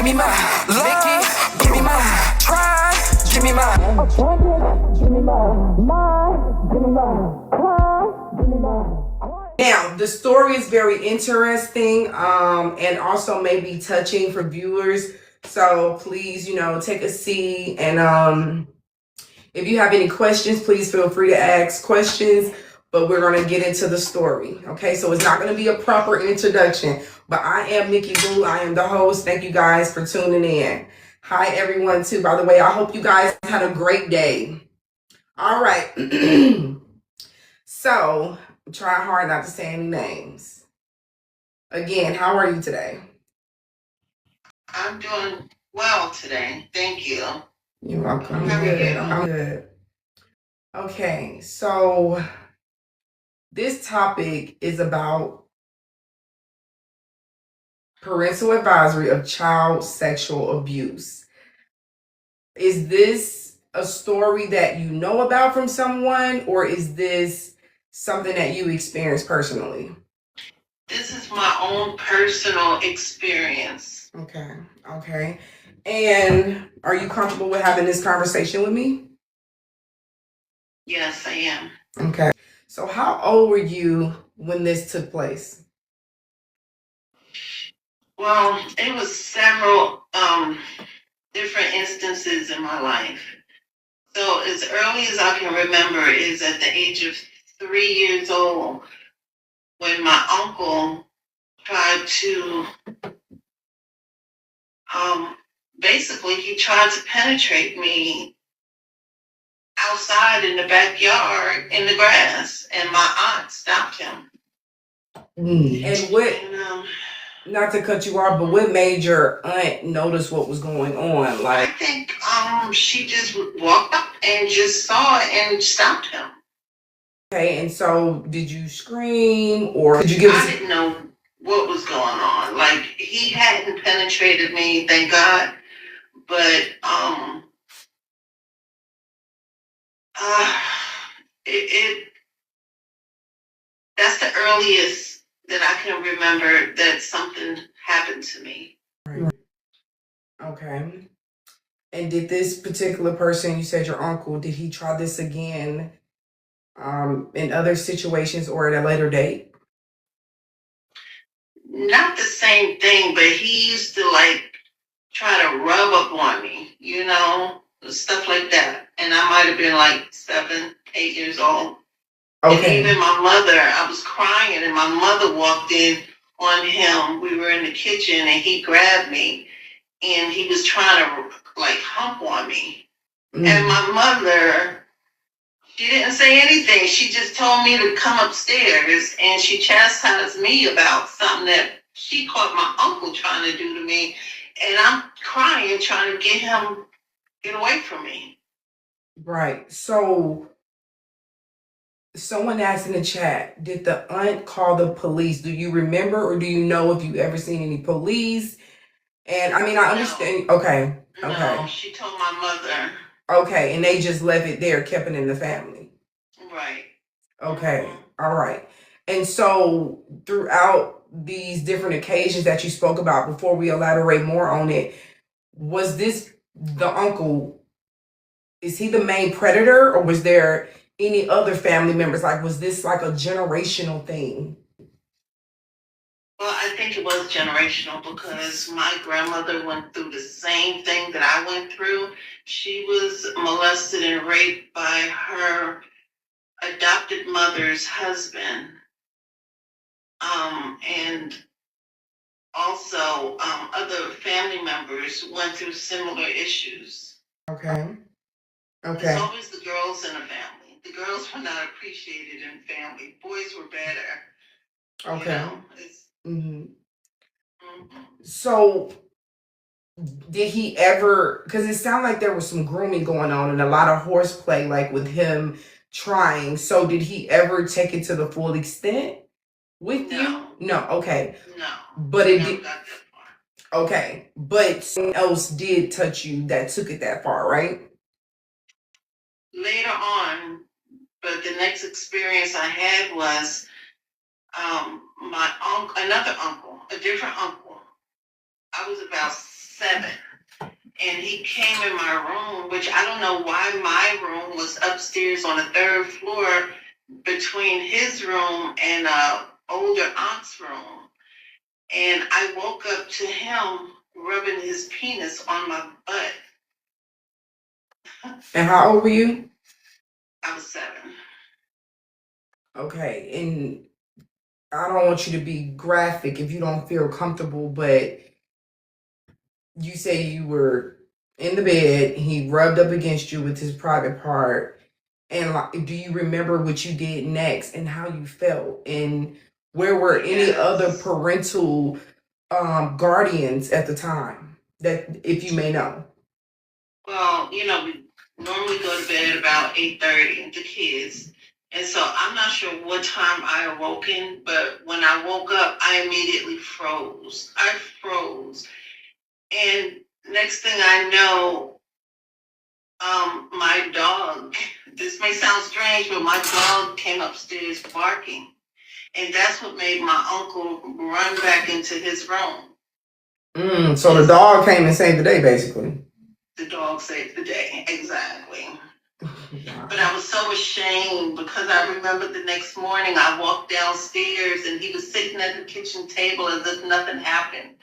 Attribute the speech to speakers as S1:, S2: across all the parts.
S1: Give me my love, give me my pride, give me my give me my. Now, the story is very interesting, and also maybe touching for viewers. So please, take a seat, and if you have any questions, please feel free to ask questions. But we're gonna get into the story, okay? So it's not gonna be a proper introduction, but I am Nikki Boo. I am the host. Thank you guys for tuning in. Hi everyone, too. By the way, I hope you guys had a great day. All right. So try hard not to say any names. Again, how are you today?
S2: I'm doing well today. Thank you.
S1: You're welcome.
S2: How are you?
S1: I'm good. Okay, so this topic is about parental advisory of child sexual abuse. Is this a story that you know about from someone, or is this something that you experienced personally?
S2: This is my own personal experience.
S1: Okay. And are you comfortable with having this conversation with me?
S2: Yes, I am.
S1: Okay. So how old were you when this took place?
S2: Well, it was several different instances in my life. So as early as I can remember is at the age of 3 years old when my uncle tried to basically he tried to penetrate me outside in the backyard in the grass, and my aunt stopped him.
S1: And what, not to cut you off, but what made your aunt notice what was going on?
S2: I think she just walked up and just saw it and stopped him.
S1: Okay, and so did you scream, or did you give
S2: I didn't know what was going on. Like, he hadn't penetrated me, thank God. But that's the earliest that I can remember that something happened to me.
S1: Right. Okay. And did this particular person, you said your uncle, did he try this again in other situations or at a later date?
S2: Not the same thing, but he used to like try to rub up on me, stuff like that. And I might have been like 7, 8 years old. Okay. And even my mother, I was crying, and my mother walked in on him. We were in the kitchen, and he grabbed me, and he was trying to like hump on me. And my mother, she didn't say anything. She just told me to come upstairs, and she chastised me about something that she caught my uncle trying to do to me. And I'm crying, trying to get away from me.
S1: Right. So someone asked in the chat, did the aunt call the police? Do you remember, or do you know if you ever seen any police? And I mean, I understand.
S2: No.
S1: Okay.
S2: No, she told my mother.
S1: Okay, and they just left it there, kept it in the family.
S2: Right.
S1: Okay. All right. And so throughout these different occasions that you spoke about, before we elaborate more on it, was this the uncle? Is he the main predator, or was there any other family members? Like, was this like a generational thing?
S2: Well, I think it was generational because my grandmother went through the same thing that I went through. She was molested and raped by her adopted mother's husband. And also other family members went through similar issues.
S1: Okay.
S2: It's always the girls in a family. The girls were not appreciated in family. Boys were better.
S1: Okay. So did he ever, because it sounded like there was some grooming going on and a lot of horseplay, like with him trying. So did he ever take it to the full extent with you? No. Okay.
S2: No.
S1: But it did. Okay. But someone else did touch you that took it that far, right?
S2: Later on, but the next experience I had was my uncle, another uncle, a different uncle. I was about 7. And he came in my room, which I don't know why my room was upstairs on the 3rd floor between his room and older aunt's room. And I woke up to him rubbing his penis on my butt.
S1: And how old were you?
S2: I was 7.
S1: Okay, and I don't want you to be graphic if you don't feel comfortable, but you say you were in the bed, he rubbed up against you with his private part, and like, do you remember what you did next and how you felt, and where were any other
S2: Yes.
S1: parental guardians at the time, that if you may know?
S2: Well, we normally go to bed about 8:30, the kids. And so I'm not sure what time I awoken, but when I woke up, I immediately froze. I froze. And next thing I know, my dog, this may sound strange, but my dog came upstairs barking. And that's what made my uncle run back into his room.
S1: So the dog came and saved the day, basically.
S2: The dog saved the day, exactly. Wow. But I was so ashamed because I remember the next morning I walked downstairs and he was sitting at the kitchen table as if nothing happened.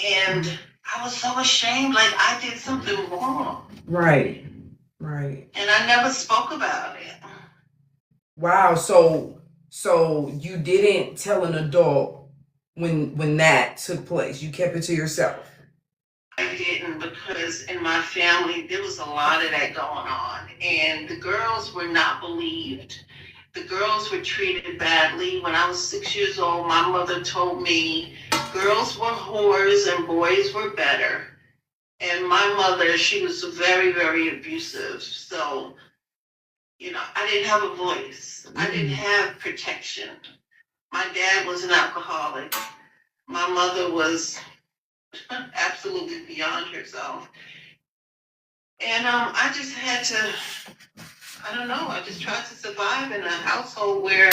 S2: And I was so ashamed, like I did something wrong.
S1: Right.
S2: And I never spoke about it.
S1: Wow. So you didn't tell an adult when that took place. You kept it to yourself.
S2: I didn't, because in my family there was a lot of that going on, and the girls were not believed. The girls were treated badly. When I was 6 years old, my mother told me girls were whores and boys were better. And my mother, she was very, very abusive. So, I didn't have a voice. I didn't have protection. My dad was an alcoholic. My mother was absolutely beyond herself. And I just had to, I don't know, I just tried to survive in a household where,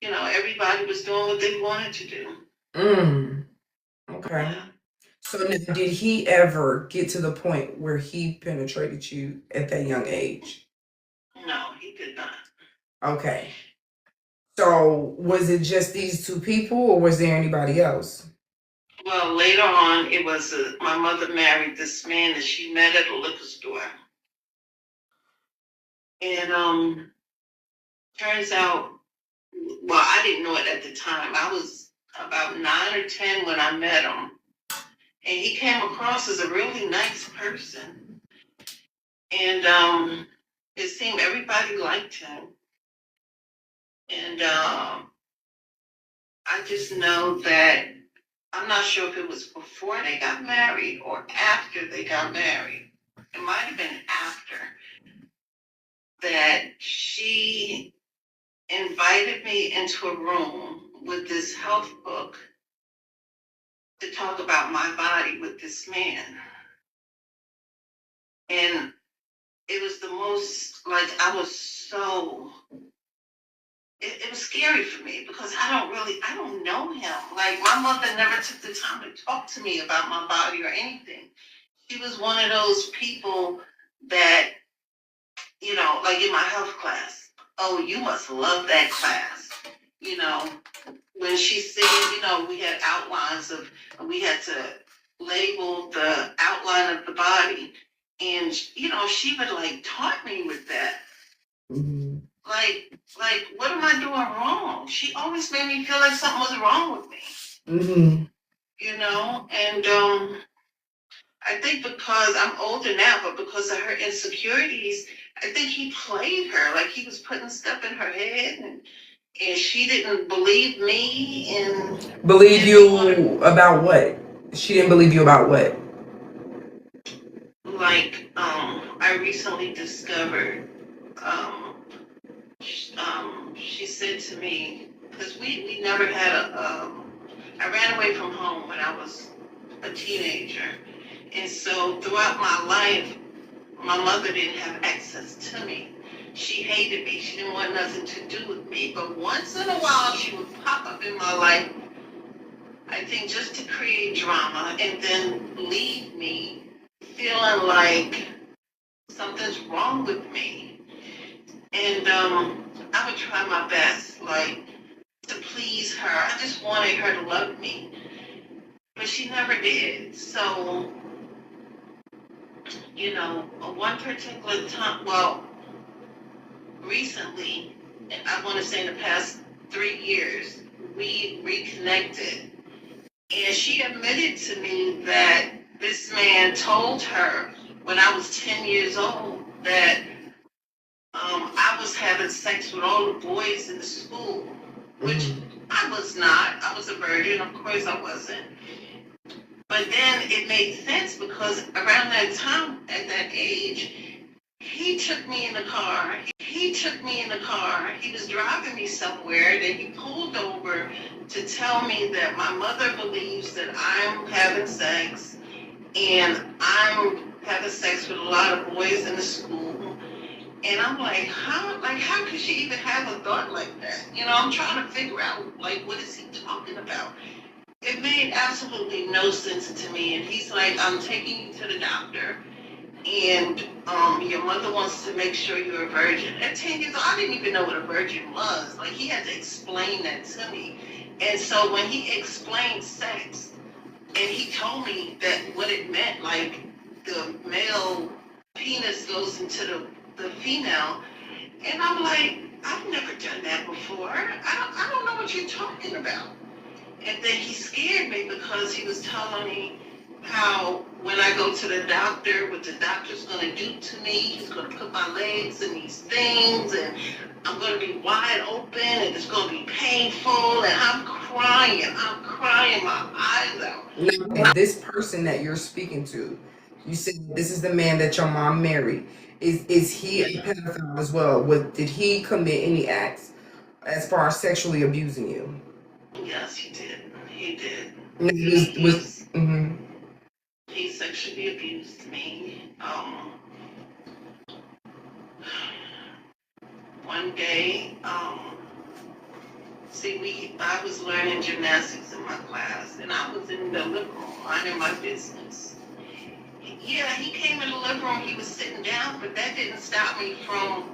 S2: everybody was doing what they wanted to do.
S1: Okay.
S2: Yeah.
S1: So did he ever get to the point where he penetrated you at that young age?
S2: No, he did not.
S1: Okay. So was it just these two people, or was there anybody else?
S2: Well, later on, it was my mother married this man that she met at a liquor store. And turns out, well, I didn't know it at the time. I was about 9 or 10 when I met him. And he came across as a really nice person. And it seemed everybody liked him. And I just know that I'm not sure if it was before they got married or after they got married. It might have been after that she invited me into a room with this health book to talk about my body with this man. And it was the most, like, I was so, it was scary for me because I don't know him. Like, my mother never took the time to talk to me about my body or anything. She was one of those people that, like in my health class, oh, you must love that class. When she said, we had outlines we had to label the outline of the body. And, she would like taunt me with that. Mm-hmm. Like, what am I doing wrong? She always made me feel like something was wrong with me. Mm-hmm. And I think because I'm older now, but because of her insecurities, I think he played her. Like he was putting stuff in her head, and she didn't believe me. And
S1: believe you about what? She didn't believe you about what?
S2: Like, I recently discovered, she said to me, because we never had I ran away from home when I was a teenager. And so throughout my life, my mother didn't have access to me. She hated me. She didn't want nothing to do with me. But once in a while, she would pop up in my life. I think just to create drama and then leave me feeling like something's wrong with me. And I would try my best, like, to please her. I just wanted her to love me, but she never did. So, one particular time, well, recently, and I want to say in the past 3 years, we reconnected. And she admitted to me that this man told her when I was 10 years old that I was having sex with all the boys in the school, which I was not. I was a virgin. Of course I wasn't. But then it made sense because around that time, at that age, he took me in the car. He was driving me somewhere. Then he pulled over to tell me that my mother believes that I'm having sex and I'm having sex with a lot of boys in the school. And I'm like, how could she even have a thought like that? I'm trying to figure out, like, what is he talking about? It made absolutely no sense to me. And he's like, I'm taking you to the doctor. And your mother wants to make sure you're a virgin. At 10 years old, I didn't even know what a virgin was. Like, he had to explain that to me. And so when he explained sex, and he told me that what it meant, like, the male penis goes into the female, and I'm like, I've never done that before. I don't know what you're talking about. And then he scared me because he was telling me how when I go to the doctor, what the doctor's going to do to me, he's going to put my legs in these things, and I'm going to be wide open, and it's going to be painful, and I'm crying my eyes out.
S1: Now, this person that you're speaking to, you said this is the man that your mom married. Is he a pedophile as well? Did he commit any acts as far as sexually abusing you?
S2: Yes, he did. He did.
S1: Mhm.
S2: He sexually abused me. One day, I was learning gymnastics in my class, and I was in the living room minding my business. Yeah, he came in the living room. He was sitting down, but that didn't stop me from,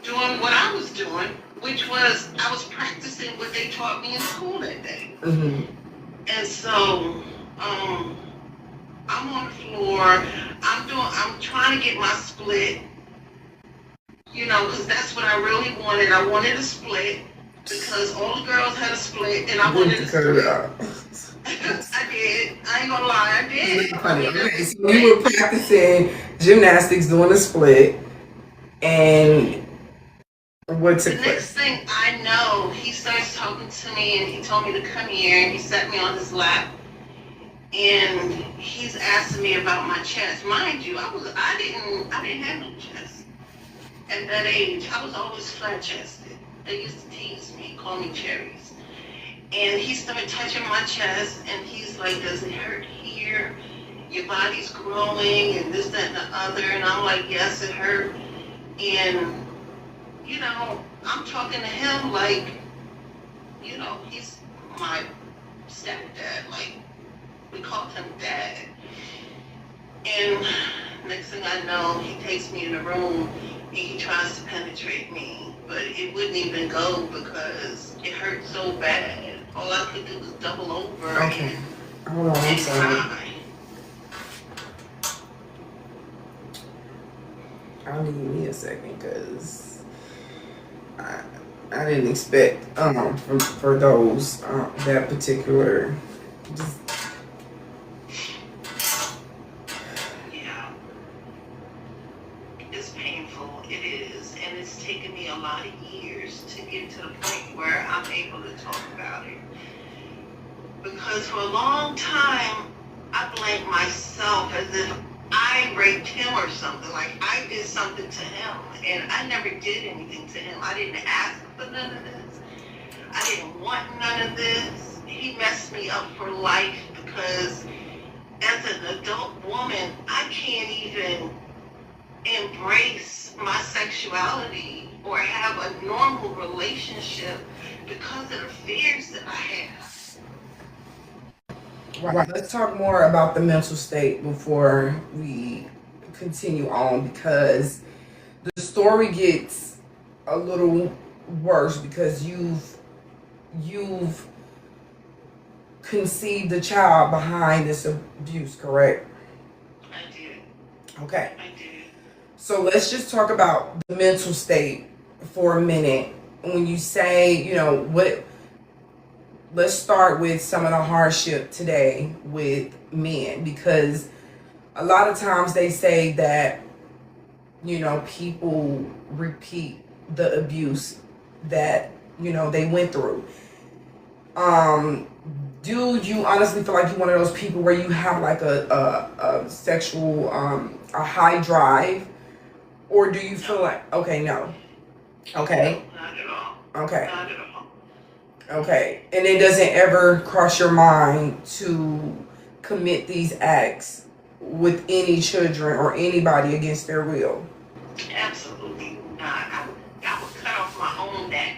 S2: doing what I was doing, which was I was practicing what they taught me in school that day.
S1: Mm-hmm.
S2: And so, I'm on the floor. I'm trying to get my split, because that's what I really wanted. I wanted a split because all the girls had a split, and I wanted a split. I did. I ain't gonna lie, I did.
S1: Okay, so you were practicing gymnastics, doing a split, and what took place?
S2: The next thing I know, he starts talking to me, and he told me to come here, and he sat me on his lap, and he's asking me about my chest. Mind you, I didn't have no chest at that age. I was always flat chested. They used to tease me, call me cherries. And he started touching my chest, and he's like, does it hurt here? Your body's growing, and this, that, and the other. And I'm like, yes, it hurt. And, I'm talking to him like, he's my stepdad. Like, we called him dad. And next thing I know, he takes me in the room, and he tries to penetrate me. But it wouldn't even go because it hurt so bad. All I could do was double over and cry.
S1: I'll need me a second because I didn't expect for those that particular.
S2: Yeah, it's painful. It is, and it's taken me a lot of years to get to the point where I'm able to talk about it. Because for a long time, I blamed myself as if I raped him or something. Like I did something to him, and I never did anything to him. I didn't ask for none of this. I didn't want none of this. He messed me up for life because as an adult woman, I can't even embrace my sexuality or have a normal relationship because of the fears that I have.
S1: Right. Let's talk more about the mental state before we continue on, because the story gets a little worse because you've conceived the child behind this abuse, correct?
S2: I did.
S1: Okay.
S2: I did.
S1: So let's just talk about the mental state for a minute. When you say, let's start with some of the hardship today with men, because a lot of times they say that, people repeat the abuse that, they went through. Do you honestly feel like you're one of those people where you have like a sexual, a high drive? Or do you feel like, okay, no. Okay.
S2: No, not at all.
S1: Okay.
S2: Not at all.
S1: Okay. And it doesn't ever cross your mind to commit these acts with any children or anybody against their will?
S2: Absolutely not. I would cut off my own neck.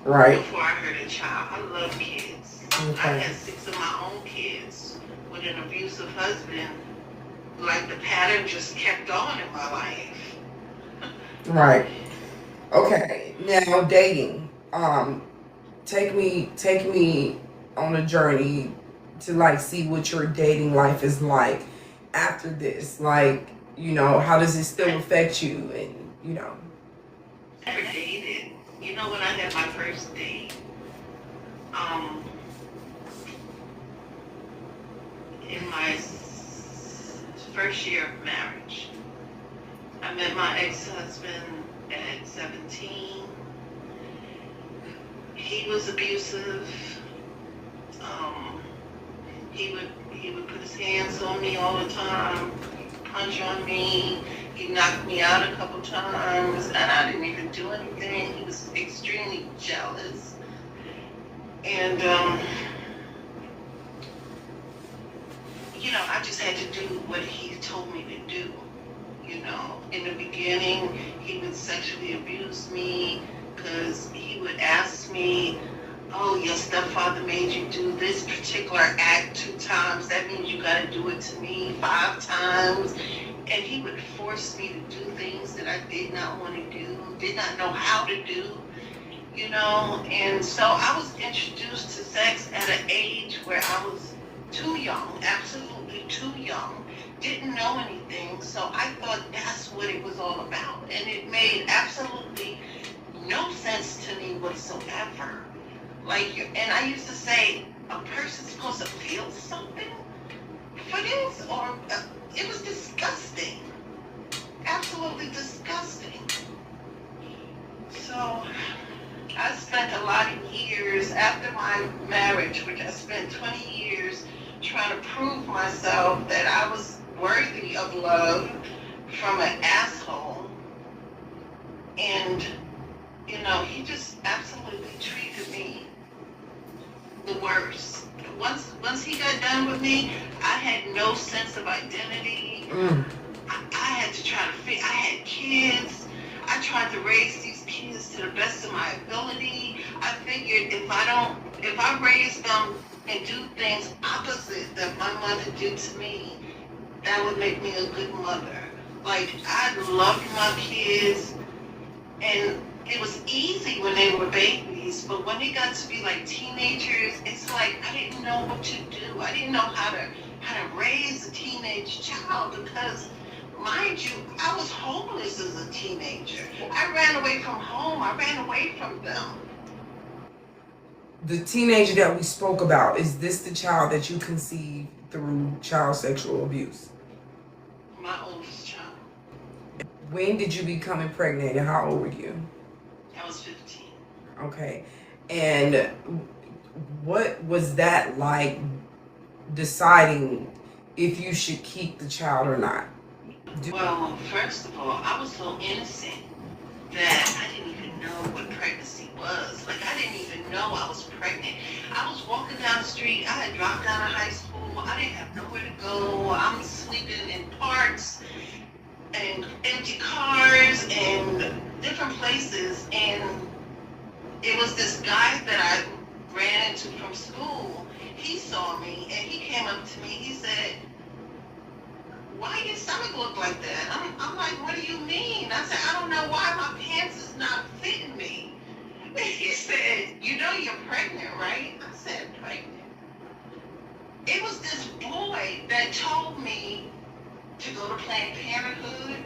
S1: Right.
S2: Before I hurt a child. I love kids.
S1: Okay.
S2: I had 6 of my own kids with an abusive husband. Like the pattern just kept on in my life.
S1: Right. Okay. Now dating. Take me on a journey to like see what your dating life is like after this. Like, how does it still affect you? And
S2: Never dated. When I had my first date, in my first year of marriage, I met my ex-husband at 17. He was abusive. He would put his hands on me all the time, punch on me. He knocked me out a couple times, and I didn't even do anything. He was extremely jealous. And, I just had to do what he told me to do. In the beginning, he would sexually abuse me because he would ask me, oh, your stepfather made you do this particular act 2 times. That means you got to do it to me 5 times. And he would force me to do things that I did not want to do, did not know how to do, And so I was introduced to sex at an age where I was too young, absolutely too young, didn't know anything. So I thought that's what it was all about. And it made absolutely no sense to me whatsoever. And I used to say, a person's supposed to feel something for this? Or it was disgusting. Absolutely disgusting. So I spent a lot of years after my marriage, which I spent 20 years trying to prove myself that I was worthy of love from an asshole. And, he just absolutely treated me the worst. Once he got done with me, I had no sense of identity. I had to try to I had kids. I tried to raise these kids to the best of my ability. I figured if I raise them and do things opposite that my mother did to me, that would make me a good mother. I loved my kids, and it was easy when they were babies, but when they got to be like teenagers, it's like I didn't know what to do. I didn't know how to raise a teenage child because, mind you, I was homeless as a teenager. I ran away from home. I ran away from them.
S1: The teenager that we spoke about, is this the child that you conceived through child sexual abuse?
S2: My oldest child.
S1: When did you become pregnant and how old were you?
S2: I was 15.
S1: Okay. And what was that like, deciding if you should keep the child or not?
S2: Well, first of all, I was so innocent that I didn't even know what pregnancy was. I didn't even know I was pregnant. I was walking down the street. I had dropped out of high school. I didn't have nowhere to go. I'm sleeping in parks and empty cars and different places. And it was this guy that I ran into from school, he saw me and he came up to me. He said, "Why your stomach look like that?" I'm like, "What do you mean?" I said, "I don't know why my pants is not fitting me." He said, "You know you're pregnant, right?" I said, "Pregnant?" It was this boy that told me to go to Planned Parenthood.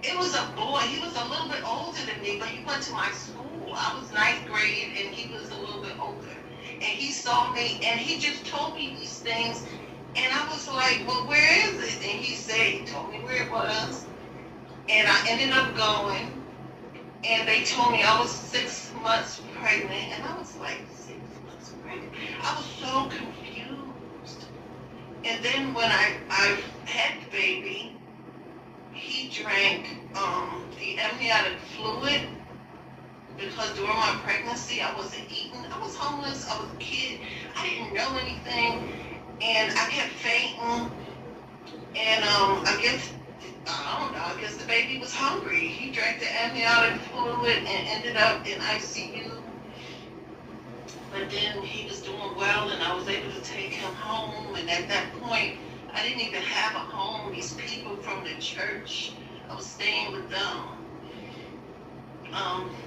S2: It was a boy. He was a little bit older than me, but he went to my school. I was ninth grade, and he was a little bit older. And he saw me, and he just told me these things. And I was like, "Well, where is it?" And he told me where it was. And I ended up going, and they told me I was 6 months pregnant. And I was like, 6 months pregnant? I was so confused. And then when I had the baby, he drank the amniotic fluid because during my pregnancy I wasn't eating. I was homeless. I was a kid. I didn't know anything, and I kept fainting. And I don't know. I guess the baby was hungry. He drank the amniotic fluid and ended up in ICU. But then he was doing well, and I was able to take him home. And at that point, I didn't even have a home. These people from the church, I was staying with them.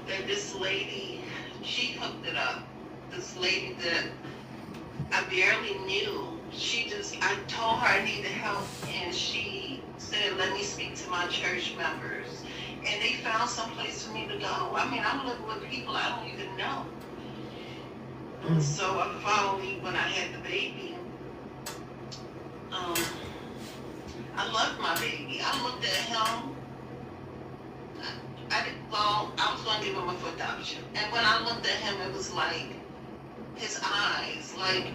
S2: That this lady, she hooked it up. This lady that I barely knew. I told her I needed help, and she said, "Let me speak to my church members." And they found some place for me to go. I mean, I'm living with people I don't even know. And so I finally, when I had the baby, I loved my baby. I looked at him. I was going to give him a foot adoption. And when I looked at him, it was like his eyes. Like,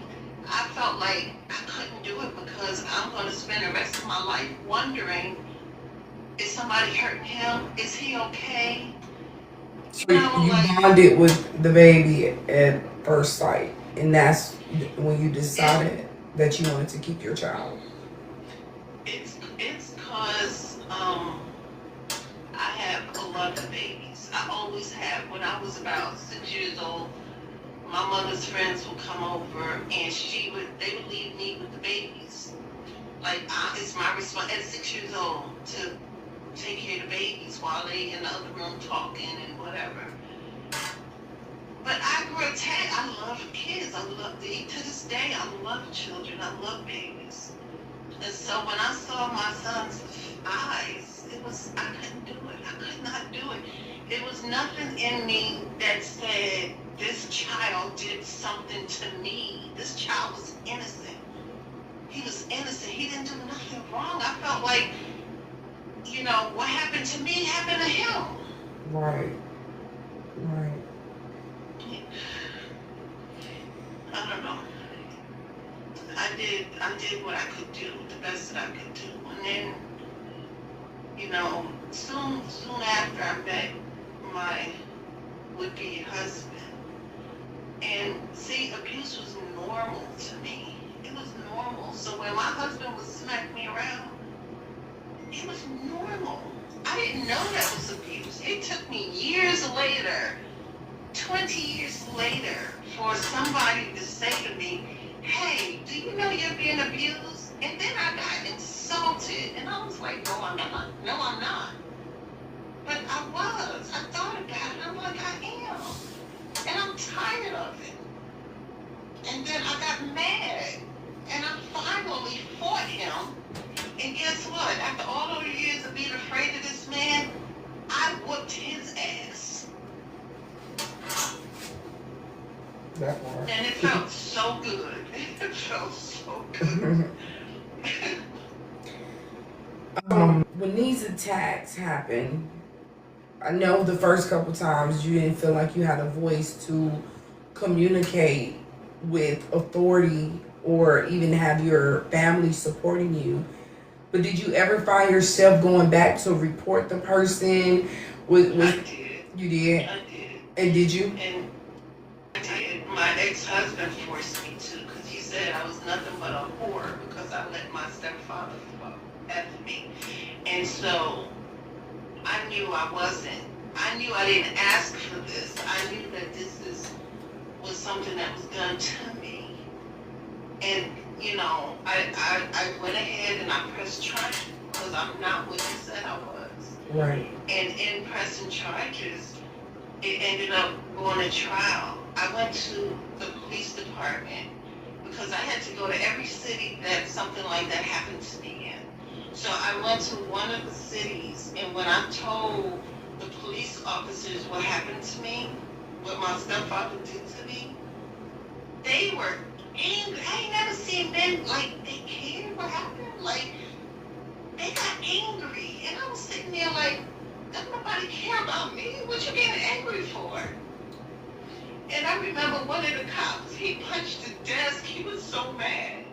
S2: I felt like I couldn't do it because I'm going to spend the rest of my life wondering, is somebody hurting him? Is he okay?
S1: So you bonded with the baby at first sight, and that's when you decided that you wanted to keep your child.
S2: It's because I have a lot of babies. I always have. When I was about 6 years old, my mother's friends would come over, and they would leave me with the babies. Like, it's my response at 6 years old to take care of the babies while they in the other room talking and whatever. But I grew attached. I love kids. To this day, I love children. I love babies. And so when I saw my son's eyes, I couldn't do it. I could not do it. There was nothing in me that said, this child did something to me. This child was innocent. He was innocent. He didn't do nothing wrong. I felt like, what happened to me happened to him.
S1: Right.
S2: I don't know. I did what I could do, the best that I could do. And then, soon after I met my would-be husband. And see, abuse was normal to me. It was normal. So when my husband would smack me around, it was normal. I didn't know that was abuse. It took me years later, 20 years later, for somebody to say to me, "Hey, do you know you're being abused?" And then I got insulted, and I was like, "No, I'm not. No, I'm not." But I was. I thought about it. I'm like, I am. And I'm tired of it. And then I got mad. And I finally fought him. And guess what? After all those years of being afraid of this man, I whooped his ass.
S1: That part.
S2: And it felt so good. It felt so good.
S1: When these attacks happen, I know the first couple times you didn't feel like you had a voice to communicate with authority or even have your family supporting you. But did you ever find yourself going back to report the person?
S2: I did.
S1: You did?
S2: I did.
S1: And did you?
S2: And I did. My ex-husband forced me to, because he said I was nothing but a whore because I let my stepfather after me. And so I knew I wasn't. I knew I didn't ask for this. I knew that this is was something that was done to me. And, I went ahead and I pressed charges because I'm not what you said I was.
S1: Right.
S2: And in pressing charges, it ended up going to trial. I went to the police department because I had to go to every city that something like that happened to me in. So I went to one of the cities, and when I told the police officers what happened to me, what my stepfather did to me, they were angry. I ain't never seen them like they cared what happened. Like they got angry, and I was sitting there like, does nobody care about me? What you getting angry for? And I remember one of the cops, he punched the desk. He was so mad.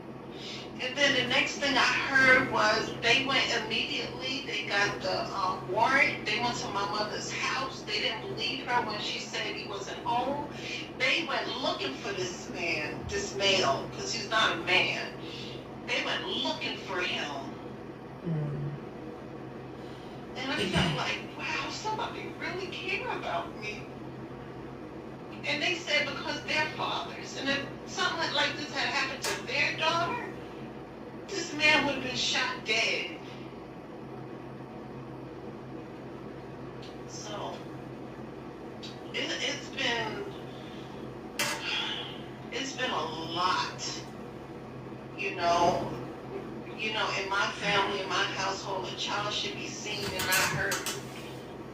S2: And then the next thing I heard was they went immediately. They got the warrant. They went to my mother's house. They didn't believe her when she said he wasn't home. They went looking for this man, this male, because he's not a man. They went looking for him. And I felt like, wow, somebody really care about me. And they said because they're fathers. And if something like this had happened to their daughter, this man would have been shot dead. So it's been a lot, in my family, in my household, a child should be seen and not heard.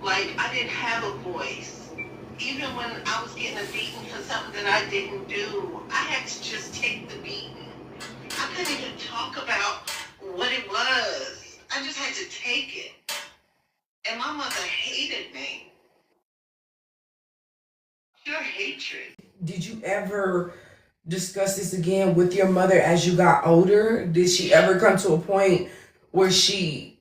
S2: Like, I didn't have a voice. Even when I was getting a beating for something that I didn't do, I had to just take the beating. I couldn't even talk about what it was. I just had to take it. And my mother hated me. Pure hatred.
S1: Did you ever discuss this again with your mother as you got older? Did she ever come to a point where she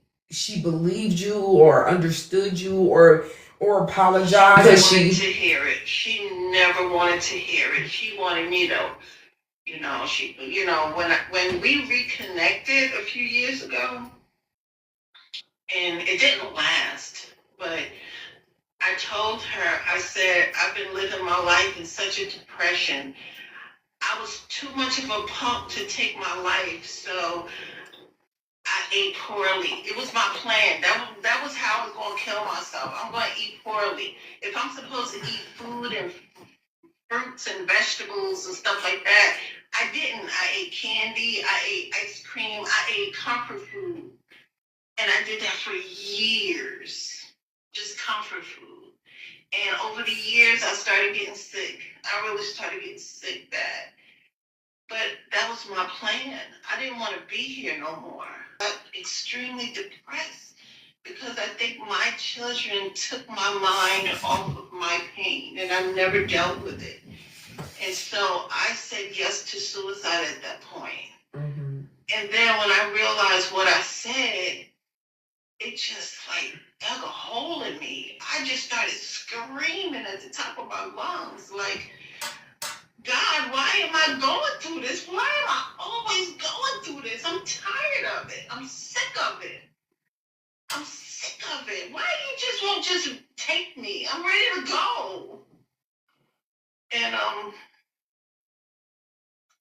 S1: believed you or understood you or apologized?
S2: She never wanted to hear it. She never wanted to hear it. She wanted me to, when we reconnected a few years ago, and it didn't last, but I told her, I said, I've been living my life in such a depression. I was too much of a punk to take my life, so I ate poorly. It was my plan. That was how I was going to kill myself. I'm going to eat poorly. If I'm supposed to eat food and fruits and vegetables and stuff like that, I didn't. I ate candy. I ate ice cream. I ate comfort food. And I did that for years. Just comfort food. And over the years, I started getting sick. I really started getting sick bad. But that was my plan. I didn't want to be here no more. I got extremely depressed because I think my children took my mind off of my pain, and I never dealt with it. And so I said yes to suicide at that point. Mm-hmm. And then when I realized what I said, it just like dug a hole in me. I just started screaming at the top of my lungs, like, God, why am I going through this? Why am I always going through this? I'm tired of it. I'm sick of it. I'm sick of it. Why you just won't just take me? I'm ready to go. And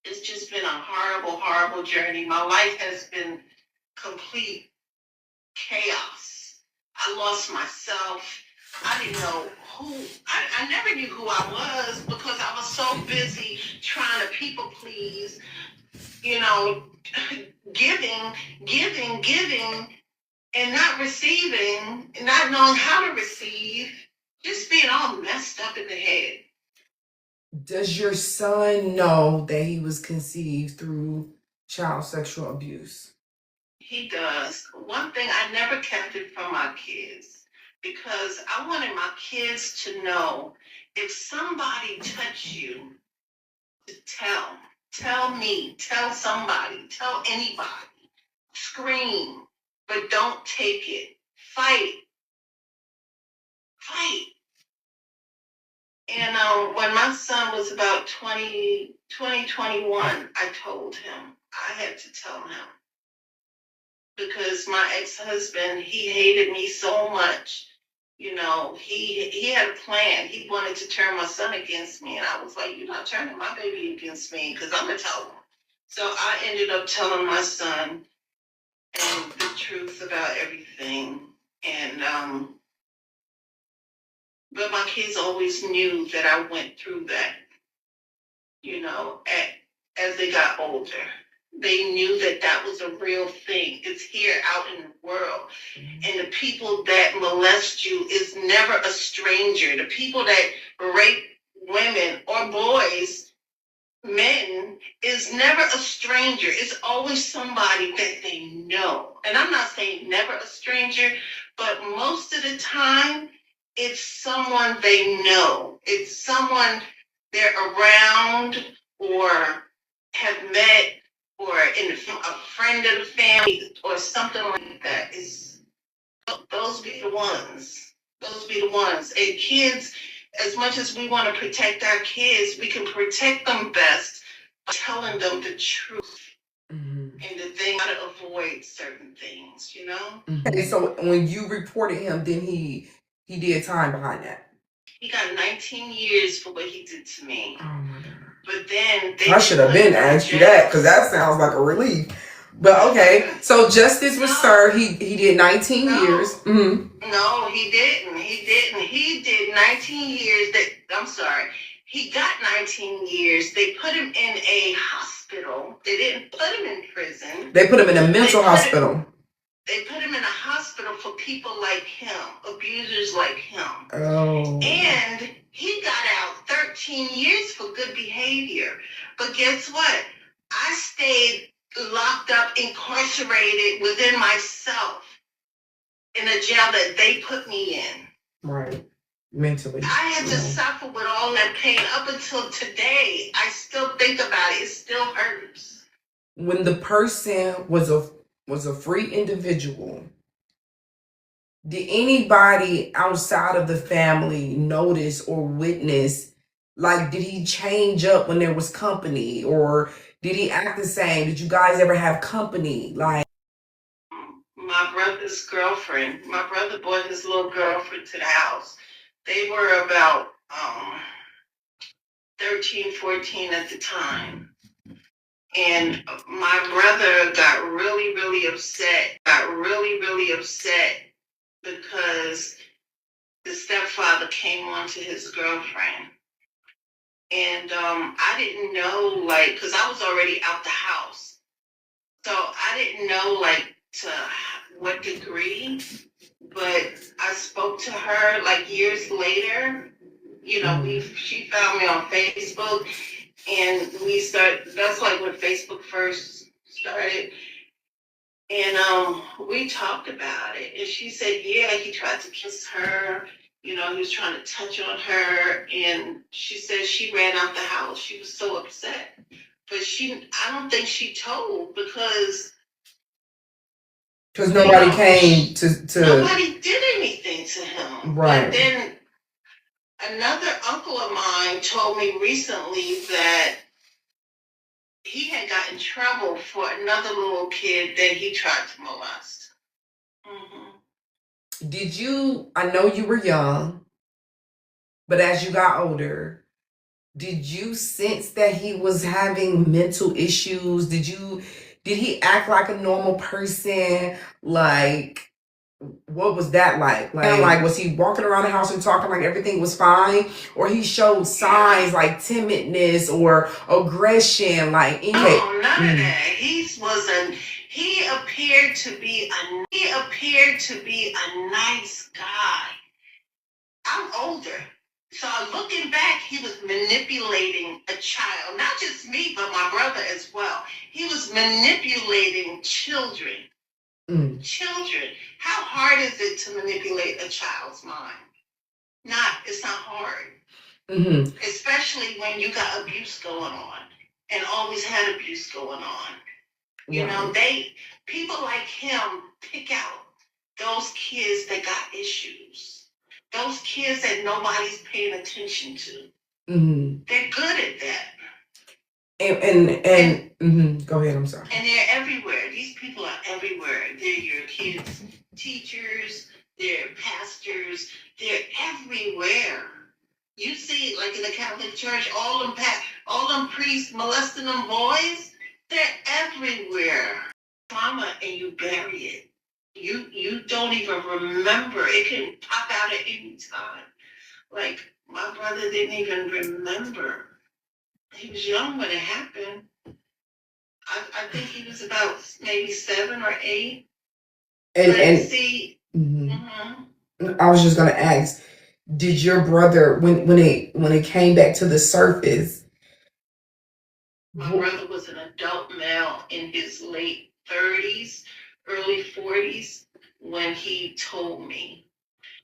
S2: it's just been a horrible, horrible journey. My life has been complete chaos. I lost myself. I didn't know who, I never knew who I was because I was so busy trying to people please, giving, and not receiving, and not knowing how to receive, just being all messed up in the head.
S1: Does your son know that he was conceived through child sexual abuse?
S2: He does. One thing, I never kept it from my kids because I wanted my kids to know if somebody touched you, to tell me, tell somebody, tell anybody, scream, but don't take it. Fight. And when my son was about 21, I told him. I had to tell him. Because my ex-husband, he hated me so much. You know, he had a plan. He wanted to turn my son against me, and I was like, "You're not turning my baby against me, because I'm gonna tell him." So I ended up telling my son and the truth about everything, and but my kids always knew that I went through that. You know, as they got older, they knew that that was a real thing. It's here out in the world. And the people that molest you is never a stranger. The people that rape women or boys, men, is never a stranger. It's always somebody that they know. And I'm not saying never a stranger, but most of the time, it's someone they know. It's someone they're around or have met or in a friend of the family or something like that. Those be the ones. Those be the ones. And kids, as much as we want to protect our kids, we can protect them best by telling them the truth. And that they gotta avoid certain things, you know?
S1: Okay, so when you reported him, then he did time behind that.
S2: He got 19 years for what he did to me.
S1: Oh my God.
S2: But then
S1: I should have been asked you that, because that sounds like a relief. But okay, so justice was served. He did 19 years. Mm-hmm.
S2: No, he didn't. He didn't. He did 19 years. I'm sorry. He got 19 years. They put him in a hospital. They didn't put him in prison.
S1: They put him in a mental hospital.
S2: They put him in a hospital for people like him, abusers like him.
S1: Oh.
S2: And he got out 13 years for good behavior. But guess what? I stayed locked up, incarcerated within myself in a jail that they put me in.
S1: Right. Mentally.
S2: I had to suffer with all that pain up until today. I still think about it. It still hurts.
S1: When the person was a free individual, did anybody outside of the family notice or witness, like, did he change up when there was company, or did he act the same? Did you guys ever have company? Like,
S2: my brother's girlfriend, my brother brought his little girlfriend to the house. They were about 13, 14 at the time. And my brother got really, really upset. Because the stepfather came on to his girlfriend. And I didn't know, like, because I was already out the house. So I didn't know, like, to what degree. But I spoke to her, like, years later. You know, she found me on Facebook. And that's like when Facebook first started. And we talked about it. And she said, yeah, he tried to kiss her. You know, he was trying to touch on her. And she said she ran out the house. She was so upset. But I don't think she told because
S1: nobody came to
S2: nobody did anything to him.
S1: Right.
S2: But then another uncle of mine told me recently that he had got in trouble for another little kid that he tried to molest.
S1: Mm-hmm. I know you were young, but as you got older, did you sense that he was having mental issues? Did he act like a normal person? Like, what was that like? Like, was he walking around the house and talking like everything was fine? Or he showed signs like timidness or aggression? Like,
S2: none of that. He appeared to be a nice guy. I'm older. So looking back, he was manipulating a child. Not just me, but my brother as well. He was manipulating children. Children. How hard is it to manipulate a child's mind? It's not hard. Mm-hmm. Especially when you got abuse going on and always had abuse going on. You know, people like him pick out those kids that got issues. Those kids that nobody's paying attention to. Mm-hmm. They're good at that.
S1: And go ahead, I'm sorry.
S2: And they're everywhere. These people are everywhere. They're your kids' teachers, they're pastors, They're everywhere. You see, like in the Catholic Church, all them priests molesting them boys. They're everywhere. Trauma, and you bury it. You don't even remember. It can pop out at any time. Like my brother didn't even remember. He was young when it happened. I think he was about maybe 7 or 8.
S1: And
S2: see,
S1: I was just gonna ask, did your brother, when it came back to the surface?
S2: My brother was an adult male in his late 30s, early 40s when he told me.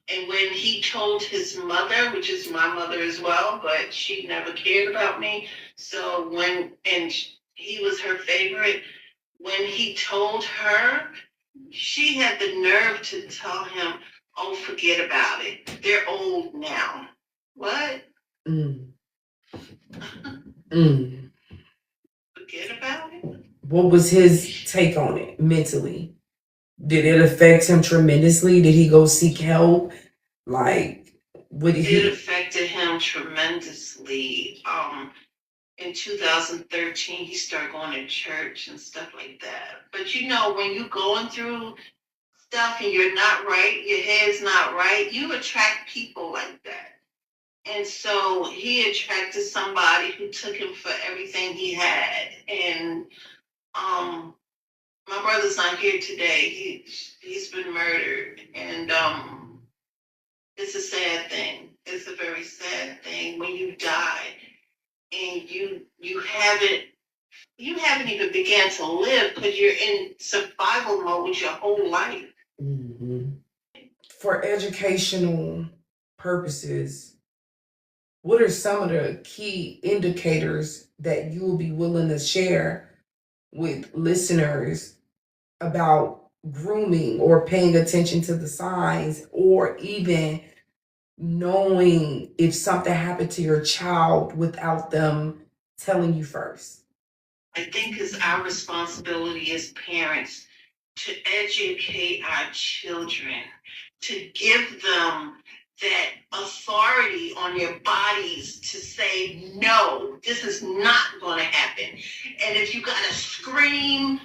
S2: And when he told his mother, which is my mother as well, but she never cared about me. So he was her favorite. When he told her, she had the nerve to tell him, "Oh, forget about it. They're old now." What? Forget about it?
S1: What was his take on it mentally? Did it affect him tremendously? Did he go seek help? Like, what did he?
S2: It affected him tremendously. In 2013, he started going to church and stuff like that. But you know, when you're going through stuff and you're not right, your head's not right, you attract people like that. And so he attracted somebody who took him for everything he had. And my brother's not here today. He's been murdered. And it's a sad thing. It's a very sad thing when you die and you haven't even began to live because you're in survival mode your whole life.
S1: For educational purposes, what are some of the key indicators that you will be willing to share with listeners about grooming or paying attention to the signs, or even knowing if something happened to your child without them telling you first?
S2: I think it's our responsibility as parents to educate our children, to give them that authority on their bodies to say, no, this is not going to happen. And if you got to scream,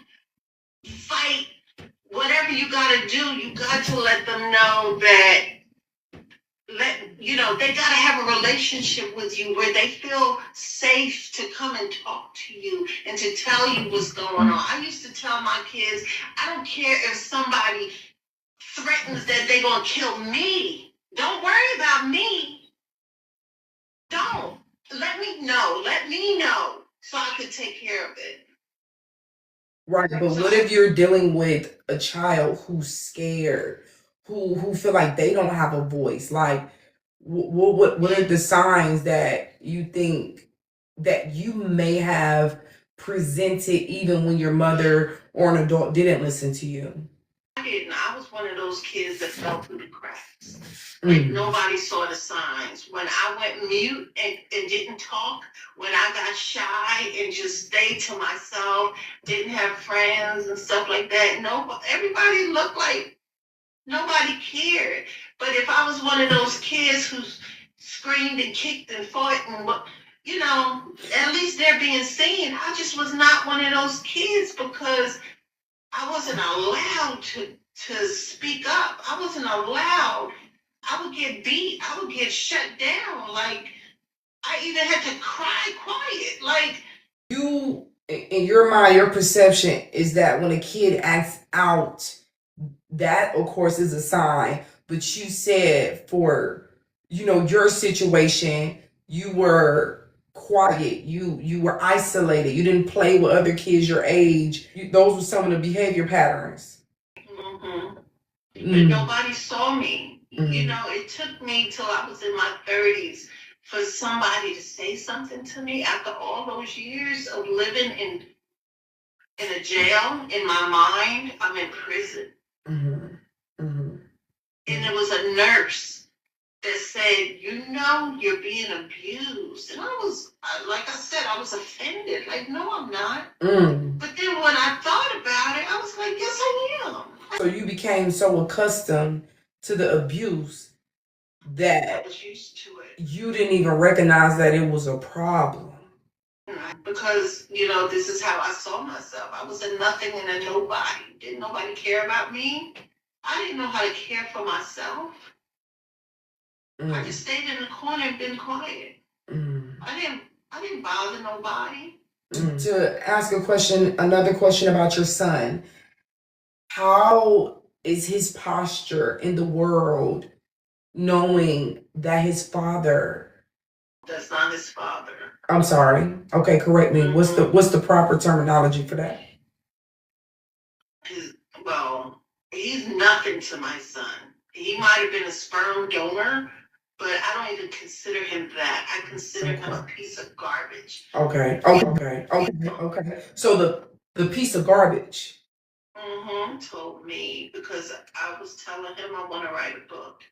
S2: fight, whatever you got to do, you got to let them know that they got to have a relationship with you where they feel safe to come and talk to you and to tell you what's going on. I used to tell my kids, I don't care if somebody threatens that they're going to kill me. Don't worry about me. Don't. Let me know. Let me know so I can take care of it.
S1: Right, but what if you're dealing with a child who's scared, who feel like they don't have a voice? Like, what are the signs that you think that you may have presented even when your mother or an adult didn't listen to you?
S2: I didn't. I was one of those kids that fell through the cracks. Like nobody saw the signs. When I went mute and didn't talk, when I got shy and just stayed to myself, didn't have friends and stuff like that, everybody looked like nobody cared. But if I was one of those kids who screamed and kicked and fought and at least they're being seen. I just was not one of those kids because I wasn't allowed to speak up. I wasn't allowed. I would get beat. I would get shut down. Like, I even had to cry quiet. Like,
S1: you, in your mind, your perception is that when a kid acts out, that of course is a sign. But you said for, your situation, you were quiet, you were isolated, you didn't play with other kids your age. Those were some of the behavior patterns.
S2: But nobody saw me. It took me till I was in my 30s for somebody to say something to me after all those years of living in a jail. In my mind, I'm in prison. And it was a nurse that said, you're being abused. And I was, like I said, I was offended. Like, no, I'm not. But then when I thought about it, I was like, yes, I am.
S1: So you became so accustomed to the abuse that
S2: I was used to it.
S1: you didn't even recognize that it was a problem.
S2: Because, this is how I saw myself. I was a nothing and a nobody. Didn't nobody care about me? I didn't know how to care for myself. I just stayed in the corner and been quiet. I didn't bother nobody.
S1: To ask another question about your son, how is his posture in the world knowing that his father?
S2: That's not his father.
S1: I'm sorry. Okay, correct me. What's the proper terminology for that?
S2: Well, he's nothing to my son. He might have been a sperm donor, but I don't even consider him that. I consider him a piece of garbage.
S1: Okay. So the piece of garbage.
S2: Told me, because I was telling him I want to write a book.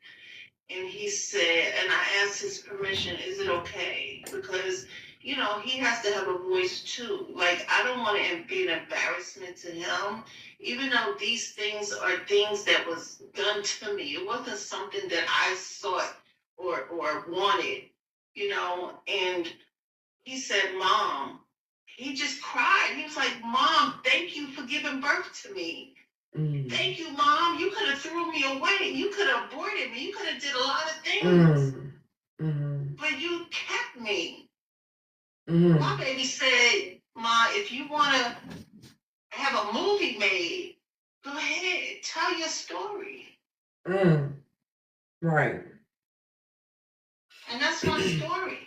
S2: And he said, and I asked his permission, is it okay? Because, he has to have a voice too. Like, I don't want to be an embarrassment to him, even though these things are things that was done to me. It wasn't something that I sought or wanted, and he said, Mom, he just cried. He was like, Mom, thank you for giving birth to me. Thank you, Mom. You could have threw me away. You could have aborted me. You could have did a lot of things. But you kept me. My baby said, Ma, if you want to have a movie made, go ahead. Tell your story.
S1: Right.
S2: And that's my story.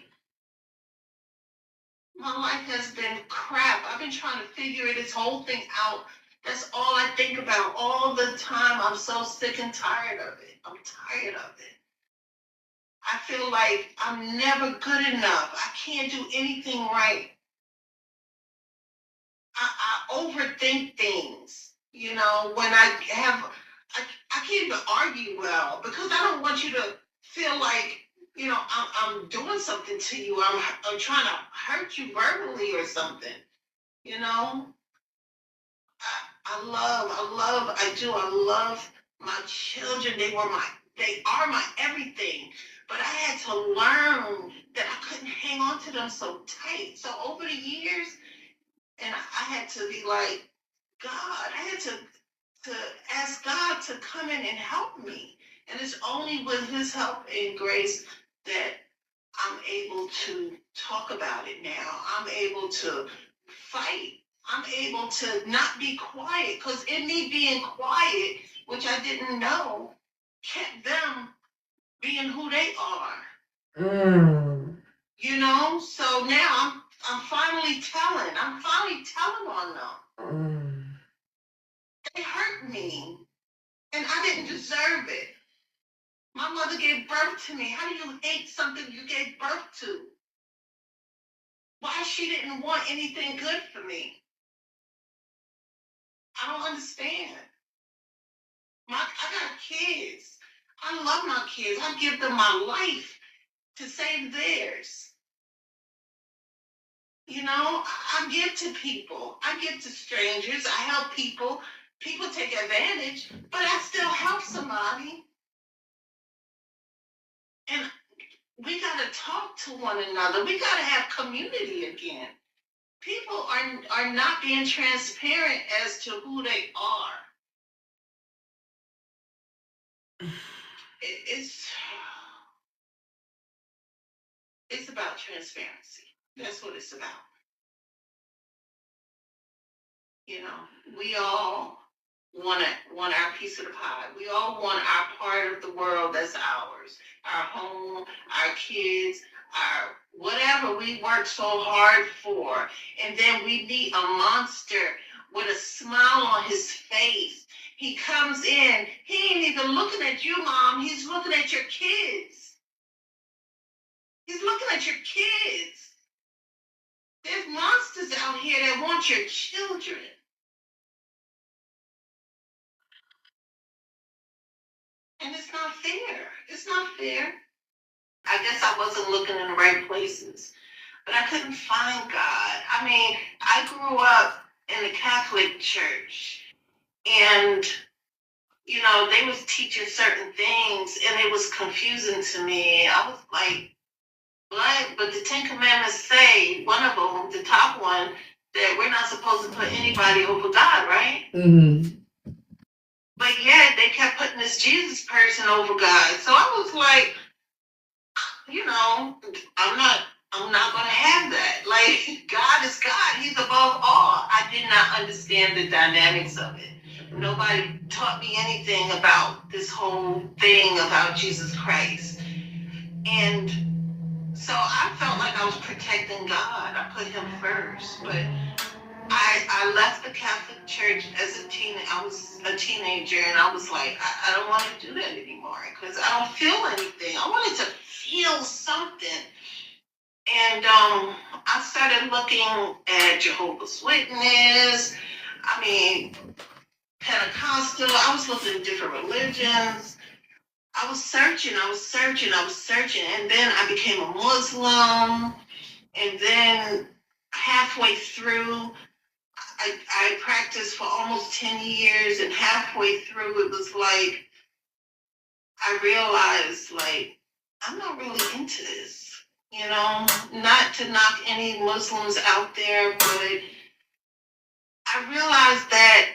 S2: My life has been crap. I've been trying to figure this whole thing out. That's all I think about all the time. I'm so sick and tired of it. I'm tired of it. I feel like I'm never good enough. I can't do anything right. I overthink things. When I can't even argue well because I don't want you to feel like, I'm doing something to you. I'm trying to hurt you verbally or something. I love my children. They are my everything. But I had to learn that I couldn't hang on to them so tight. So over the years, and I had to be like, God, I had to ask God to come in and help me. And it's only with his help and grace that I'm able to talk about it now. I'm able to fight. I'm able to not be quiet, because in me being quiet, which I didn't know, kept them being who they are. So now I'm finally telling. I'm finally telling on them. They hurt me, and I didn't deserve it. My mother gave birth to me. How do you hate something you gave birth to? Why she didn't want anything good for me? I don't understand. I got kids. I love my kids. I give them my life to save theirs. I give to people. I give to strangers. I help people. People take advantage, but I still help somebody. And we got to talk to one another. We got to have community again. People are not being transparent as to who they are. It's about transparency. That's what it's about. We all want our piece of the pie. We all want our part of the world that's ours. Our home, our kids, our whatever we work so hard for. And then we meet a monster with a smile on his face. He comes in. He ain't even looking at you, Mom. He's looking at your kids. He's looking at your kids. There's monsters out here that want your children. And it's not fair. It's not fair. I guess I wasn't looking in the right places, but I couldn't find God. I mean, I grew up in the Catholic Church, and they was teaching certain things and it was confusing to me. I was like, what? But the Ten Commandments say, one of them, the top one, that we're not supposed to put anybody over God, right?
S1: Mm-hmm.
S2: But yet they kept putting this Jesus person over God. So I was like, I'm not gonna have that. Like, God is God. He's above all. I did not understand the dynamics of it. Nobody taught me anything about this whole thing about Jesus Christ. And so I felt like I was protecting God. I put him first. But I left the Catholic Church as a teen. I was a teenager, and I was like, I don't want to do that anymore because I don't feel anything. I wanted to feel something. And I started looking at Jehovah's Witness. I mean, Pentecostal. I was looking at different religions. I was searching, and then I became a Muslim. And then halfway through, I practiced for almost 10 years, and halfway through, it was like, I realized, like, I'm not really into this. Not to knock any Muslims out there, but I realized that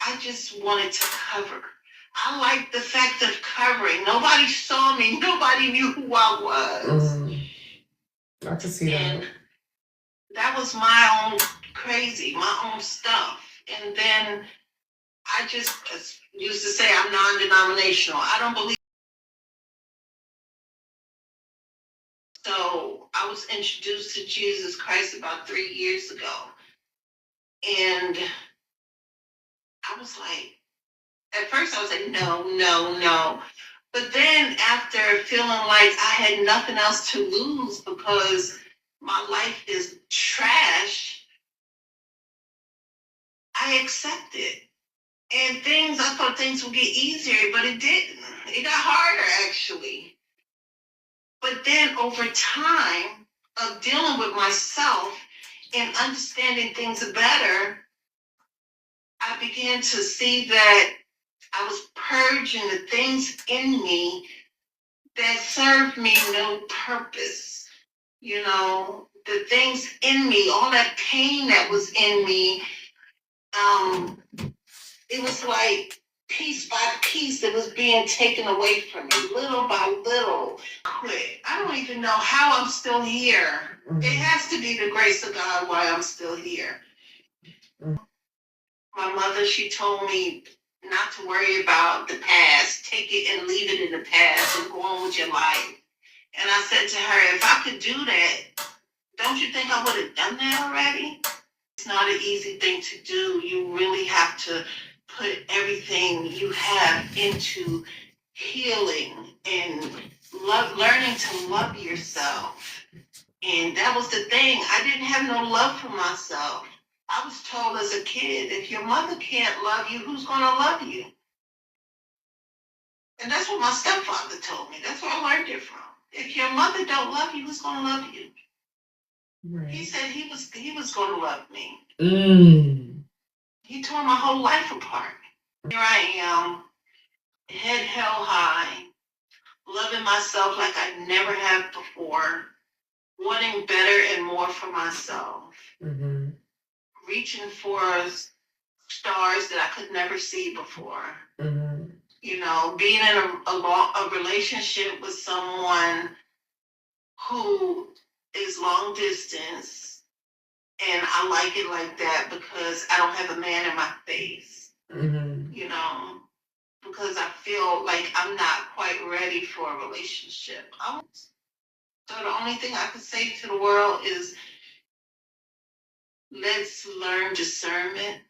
S2: I just wanted to cover. I liked the fact of covering. Nobody saw me. Nobody knew who I was.
S1: I can see that.
S2: And that was my own crazy, my own stuff. And then I just used to say I'm non-denominational. I don't believe. So I was introduced to Jesus Christ about 3 years ago. And I was like, at first I was like, no, no, no. But then after feeling like I had nothing else to lose because my life is trash, I accepted. And I thought things would get easier, but it didn't. It got harder, actually. But then over time of dealing with myself and understanding things better, I began to see that I was purging the things in me that served me no purpose. The things in me, all that pain that was in me, it was like piece by piece it was being taken away from me, little by little. Quit. I don't even know how I'm still here. Mm-hmm. It has to be the grace of God why I'm still here. Mm-hmm. My mother, she told me not to worry about the past. Take it and leave it in the past and go on with your life. And I said to her, if I could do that, don't you think I would have done that already? It's not an easy thing to do. You really have to put everything you have into healing and learning to love yourself. And that was the thing. I didn't have no love for myself. I was told as a kid, if your mother can't love you, who's going to love you? And that's what my stepfather told me. That's where I learned it from. If your mother don't love you, who's going to love you? Right. He said he was going to love me. He tore my whole life apart. Here I am, head held high, loving myself like I never have before, wanting better and more for myself, reaching for stars that I could never see before. Being in a relationship with someone who is long distance, and I like it like that because I don't have a man in my face. Because I feel like I'm not quite ready for a relationship. So the only thing I could say to the world is, let's learn discernment.